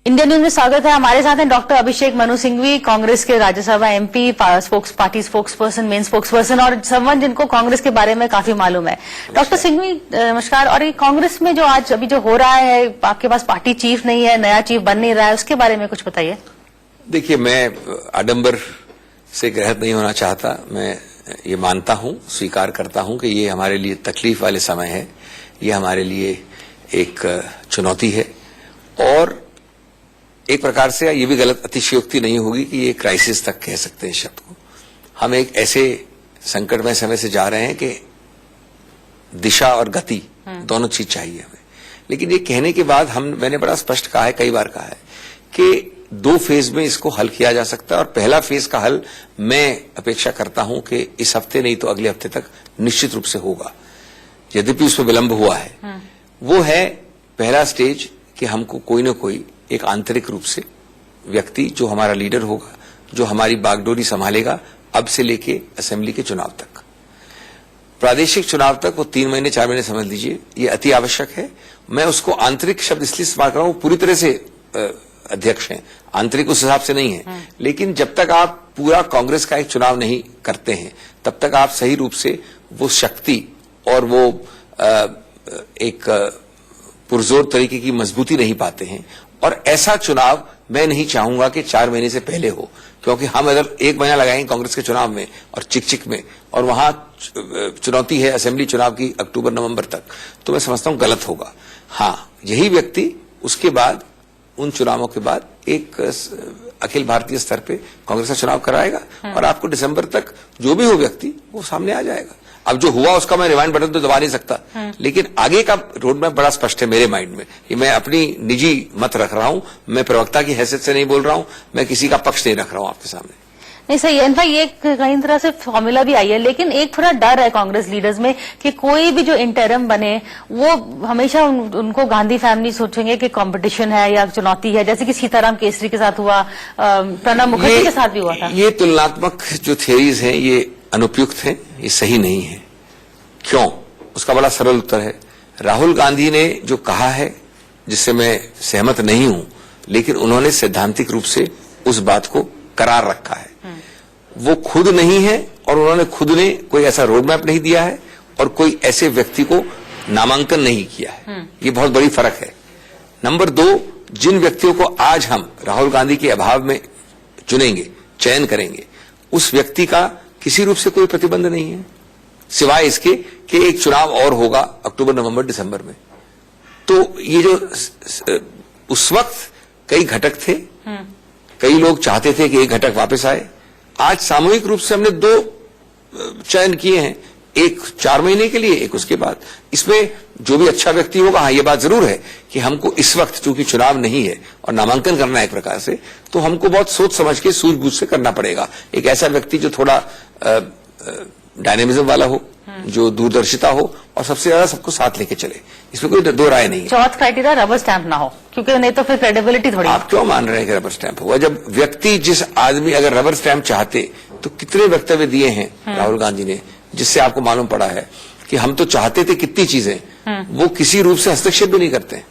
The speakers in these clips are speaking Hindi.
इंडिया न्यूज में स्वागत है। हमारे साथ हैं डॉक्टर अभिषेक मनु सिंघवी, कांग्रेस के Rajya Sabha MP, party spokesperson, main spokesperson और समवन जिनको कांग्रेस के बारे में काफी मालूम है। डॉक्टर सिंघवी नमस्कार। और ये कांग्रेस में जो आज अभी जो हो रहा है, आपके पास पार्टी चीफ नहीं है, नया चीफ बन नहीं रहा है, उसके बारे में कुछ बताइए। देखिए, मैं आडंबर से ग्रहित नहीं होना चाहता। मैं ये मानता हूं, स्वीकार करता हूं कि ये हमारे लिए तकलीफ वाले समय है, ये हमारे लिए एक चुनौती है और एक प्रकार से ये भी गलत अतिशयोक्ति नहीं होगी कि ये क्राइसिस तक कह सकते हैं शब्द को। हम एक ऐसे संकटमय समय से जा रहे हैं कि दिशा और गति दोनों चीज चाहिए हमें। लेकिन ये कहने के बाद मैंने बड़ा स्पष्ट कहा है, कई बार कहा है कि 2 फेज में इसको हल किया जा सकता है और पहला फेज का हल मैं अपेक्षा करता हूं कि इस हफ्ते नहीं तो अगले हफ्ते तक निश्चित रूप से होगा, यद्यपि उसमें विलंब हुआ है। वो है पहला स्टेज कि हमको कोई न कोई एक आंतरिक रूप से व्यक्ति जो हमारा लीडर होगा, जो हमारी बागडोरी संभालेगा अब से लेके असेंबली के चुनाव तक, प्रादेशिक चुनाव तक, वो 3 महीने 4 महीने समझ लीजिए, ये अति आवश्यक है। मैं उसको आंतरिक शब्द इसलिए इस्तेमाल कर रहा हूं, पूरी तरह से अध्यक्ष हैं, आंतरिक उस हिसाब से नहीं है। लेकिन जब तक आप पूरा कांग्रेस का एक चुनाव नहीं करते हैं तब तक आप सही रूप से वो शक्ति और वो एक पुरजोर तरीके की मजबूती नहीं पाते हैं। और ऐसा चुनाव मैं नहीं चाहूंगा कि 4 महीने से पहले हो, क्योंकि हम अगर 1 महीना लगाएंगे कांग्रेस के चुनाव में और चिक में, और वहां चुनौती है असेंबली चुनाव की अक्टूबर नवंबर तक, तो मैं समझता हूं गलत होगा। हाँ, यही व्यक्ति उसके बाद, उन चुनावों के बाद एक अखिल भारतीय स्तर पे कांग्रेस का चुनाव कराएगा और आपको दिसंबर तक जो भी हो व्यक्ति वो सामने आ जाएगा। अब जो हुआ उसका मैं रिवाइंड बटन तो दबा नहीं सकता, लेकिन आगे का रोड मैप बड़ा स्पष्ट है मेरे माइंड में। ये मैं अपनी निजी मत रख रहा हूं, मैं प्रवक्ता की हैसियत से नहीं बोल रहा हूं, मैं किसी का पक्ष नहीं रख रहा हूं आपके सामने। नहीं, सही है। इनफैक्ट ये कई तरह से फॉर्मूला भी आई है, लेकिन एक थोड़ा डर है कांग्रेस लीडर्स में कि कोई भी जो इंटरिम बने वो हमेशा उनको गांधी फैमिली सोचेंगे कि कंपटीशन है या चुनौती है, जैसे कि सीताराम केसरी के साथ हुआ, प्रणब मुखर्जी के साथ भी हुआ था। ये तुलनात्मक जो थियरीज हैं ये अनुपयुक्त हैं, ये सही नहीं है। क्यों? उसका बड़ा सरल उत्तर है। राहुल गांधी ने जो कहा है, जिससे मैं सहमत नहीं हूं, लेकिन उन्होंने सैद्धांतिक रूप से उस बात को करार रखा है। वो खुद नहीं है और उन्होंने खुद ने कोई ऐसा रोड मैप नहीं दिया है और कोई ऐसे व्यक्ति को नामांकन नहीं किया है। ये बहुत बड़ी फर्क है। नंबर 2, जिन व्यक्तियों को आज हम राहुल गांधी के अभाव में चुनेंगे, चयन करेंगे, उस व्यक्ति का किसी रूप से कोई प्रतिबंध नहीं है, सिवाय इसके कि एक चुनाव और होगा अक्टूबर नवंबर दिसंबर में। तो ये जो उस वक्त कई घटक थे, कई लोग चाहते थे कि एक घटक वापस आए। आज सामूहिक रूप से हमने 2 चयन किए हैं, एक 4 महीने के लिए, एक उसके बाद। इसमें जो भी अच्छा व्यक्ति होगा, हाँ ये बात जरूर है कि हमको इस वक्त चूंकि चुनाव नहीं है और नामांकन करना है एक प्रकार से, तो हमको बहुत सोच समझ के सूझबूझ से करना पड़ेगा। एक ऐसा व्यक्ति जो थोड़ा डायनेमिज्म वाला हो, जो दूरदर्शिता हो और सबसे ज्यादा सबको साथ लेके चले, इसमें कोई 2 राय नहीं है। चौथा क्राइटेरिया रबर स्टैंप ना हो, क्योंकि नहीं तो फिर क्रेडिबिलिटी थोड़ी। आप क्यों मान रहे हैं कि रबर स्टैंप होगा? जब व्यक्ति, जिस आदमी अगर रबर स्टैंप चाहते तो कितने वक्तव्य दिए हैं राहुल गांधी ने, जिससे आपको मालूम पड़ा है कि हम तो चाहते थे कितनी चीजें, वो किसी रूप से हस्तक्षेप भी नहीं करते।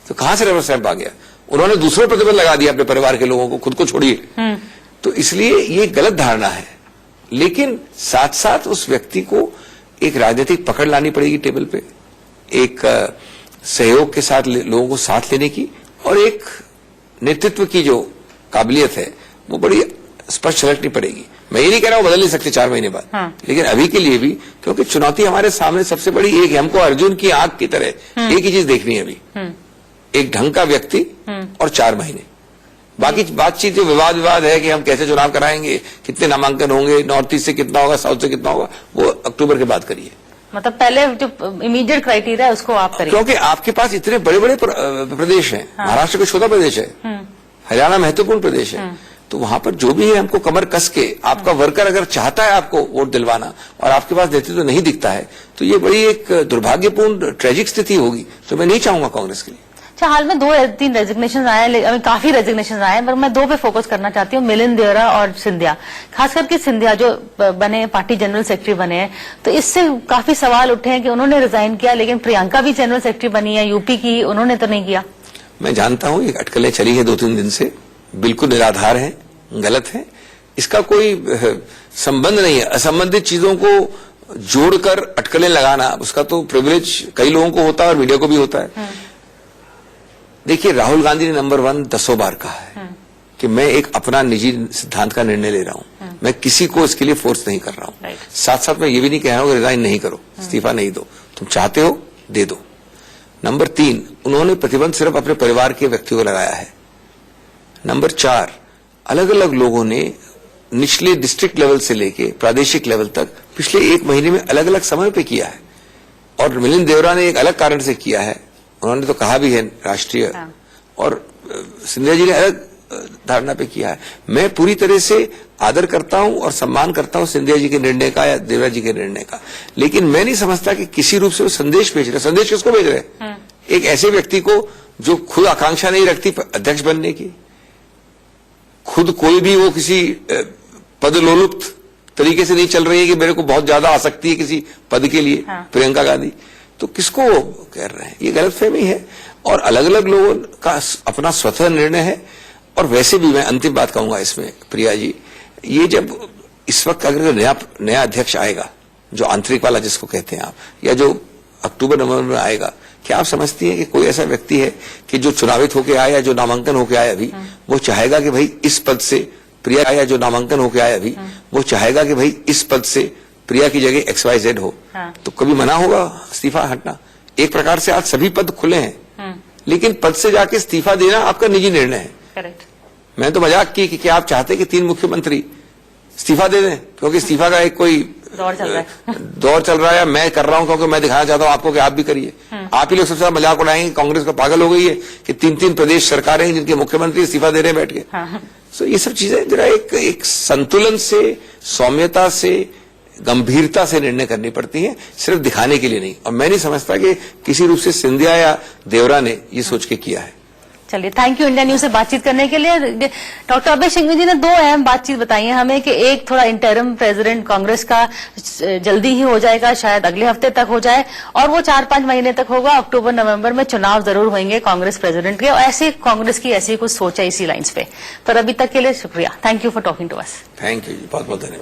तो कहां से रबर स्टैंप आ गया? उन्होंने दूसरों पर प्रतिबंध लगा दिया, अपने परिवार के लोगों को, खुद को छोड़िए। तो इसलिए ये गलत धारणा है। लेकिन साथ साथ उस व्यक्ति को एक राजनीतिक पकड़ लानी पड़ेगी टेबल पे, एक सहयोग के साथ लोगों को साथ लेने की, और एक नेतृत्व की जो काबिलियत है वो बड़ी स्पष्ट झलकनी पड़ेगी। मैं ये नहीं कह रहा हूं बदल नहीं सकते 4 महीने बाद, लेकिन अभी के लिए भी, क्योंकि चुनौती हमारे सामने सबसे बड़ी एक है, हमको अर्जुन की आंख की तरह एक ही चीज देखनी है अभी, एक ढंग का व्यक्ति और 4 महीने। बाकी बातचीत जो विवाद है कि हम कैसे चुनाव कराएंगे, कितने नामांकन होंगे, नॉर्थ ईस्ट से कितना होगा, साउथ से कितना होगा, वो अक्टूबर के बाद करिए। मतलब पहले जो इमीडिएट क्राइटेरिया है उसको आप करिए, क्योंकि आपके पास इतने बड़े बड़े प्रदेश हैं। महाराष्ट्र कोई छोटा प्रदेश है, हरियाणा महत्वपूर्ण प्रदेश है, तो वहां पर जो भी है हमको कमर कस के, आपका वर्कर अगर चाहता है आपको वोट दिलवाना और आपके पास नेतृत्व नहीं दिखता है, तो ये बड़ी एक दुर्भाग्यपूर्ण ट्रेजिक स्थिति होगी, जो मैं नहीं चाहूंगा कांग्रेस के लिए। अच्छा, हाल में 2-3 रेजिग्नेशन आए, काफी रेजिग्नेशन आए, पर मैं 2 पे फोकस करना चाहती हूँ, मिलिंद देओरा और सिंधिया। खास करके सिंधिया जो बने पार्टी जनरल सेक्रेटरी बने हैं, तो इससे काफी सवाल उठे हैं कि उन्होंने रिजाइन किया, लेकिन प्रियंका भी जनरल सेक्रेटरी बनी है यूपी की, उन्होंने तो नहीं किया। मैं जानता हूं ये अटकलें चली हैं 2-3 दिन से, बिल्कुल निराधार हैं, गलत हैं, इसका कोई संबंध नहीं है। असंबंधित चीजों को जोड़कर अटकलें लगाना, उसका तो प्रिविलेज कई लोगों को होता है और मीडिया को भी होता है। देखिए, राहुल गांधी ने नंबर 1 10 बार कहा है कि मैं एक अपना निजी सिद्धांत का निर्णय ले रहा हूं, मैं किसी को इसके लिए फोर्स नहीं कर रहा हूं। साथ साथ मैं ये भी नहीं कह रहा हूं कि रिजाइन नहीं करो, इस्तीफा नहीं दो, तुम चाहते हो दे दो। नंबर 3, उन्होंने प्रतिबंध सिर्फ अपने परिवार के व्यक्तियों को लगाया है। नंबर 4, अलग अलग लोगों ने निचले डिस्ट्रिक्ट लेवल से लेके प्रादेशिक लेवल तक पिछले 1 महीने में अलग अलग समय पे किया है, और मिलिंद देवरा ने एक अलग कारण से किया है, उन्होंने तो कहा भी है राष्ट्रीय, और सिंधिया जी ने अलग धारणा पे किया है। मैं पूरी तरह से आदर करता हूं और सम्मान करता हूं सिंधिया जी के निर्णय का या देवरा जी के निर्णय का, लेकिन मैं नहीं समझता कि किसी रूप से वो संदेश भेज रहे। संदेश किसको भेज रहे? एक ऐसे व्यक्ति को जो खुद आकांक्षा नहीं रखती अध्यक्ष बनने की, खुद कोई भी वो किसी पदलोलुप्त तरीके से नहीं चल रही है कि मेरे को बहुत ज्यादा आसक्ति है किसी पद के लिए, प्रियंका गांधी, तो किसको कह रहे हैं? ये गलतफहमी है, और अलग अलग लोगों का अपना स्वतः निर्णय है। और वैसे भी मैं अंतिम बात कहूंगा इसमें, प्रिया जी, ये जब इस वक्त अगर नया अध्यक्ष आएगा, जो आंतरिक वाला जिसको कहते हैं आप, या जो अक्टूबर-नवंबर में आएगा, क्या आप समझती हैं कि कोई ऐसा व्यक्ति है कि जो चुनावित होकर आया या जो नामांकन होकर आया अभी, वो चाहेगा कि भाई इस पद से प्रिया, या जो नामांकन होकर आया अभी, वो चाहेगा कि भाई इस पद से प्रिया की जगह XYZ हो? तो कभी मना होगा इस्तीफा हटना? एक प्रकार से आज सभी पद खुले हैं, लेकिन पद से जाके इस्तीफा देना आपका निजी निर्णय है। करेक्ट। मैं तो मजाक की कि क्या आप चाहते कि 3 मुख्यमंत्री इस्तीफा दे दें, क्योंकि इस्तीफा का एक कोई दौर चल रहा है, मैं कर रहा हूं क्योंकि मैं दिखाना चाहता हूं आपको कि आप भी करिए। आप ही लोग सबसे ज्यादा मजाक उड़ाएंगे, कांग्रेस का पागल हो गई है कि 3-3 प्रदेश सरकारें हैं जिनके मुख्यमंत्री इस्तीफा दे रहे हैं बैठ के। सो ये सब चीजें जरा एक संतुलन से, सौम्यता से, गंभीरता से निर्णय करनी पड़ती है, सिर्फ दिखाने के लिए नहीं। और मैं नहीं समझता कि किसी रूप से सिंधिया या देवरा ने ये सोच के किया है। चलिए, थैंक यू इंडिया न्यूज से बातचीत करने के लिए। डॉक्टर अभय सिंघवी जी ने 2 अहम बातचीत बताई है हमें कि एक, थोड़ा इंटरिम प्रेसिडेंट कांग्रेस का जल्दी ही हो जाएगा, शायद अगले हफ्ते तक हो जाए, और वो 4-5 महीने तक होगा। अक्टूबर-नवंबर में चुनाव जरूर होंगे कांग्रेस प्रेसिडेंट के, और ऐसे कांग्रेस की ऐसी कुछ सोच है इसी लाइन्स पे। पर अभी तक के लिए शुक्रिया। Thank you for talking to us. Thank you, बहुत बहुत धन्यवाद।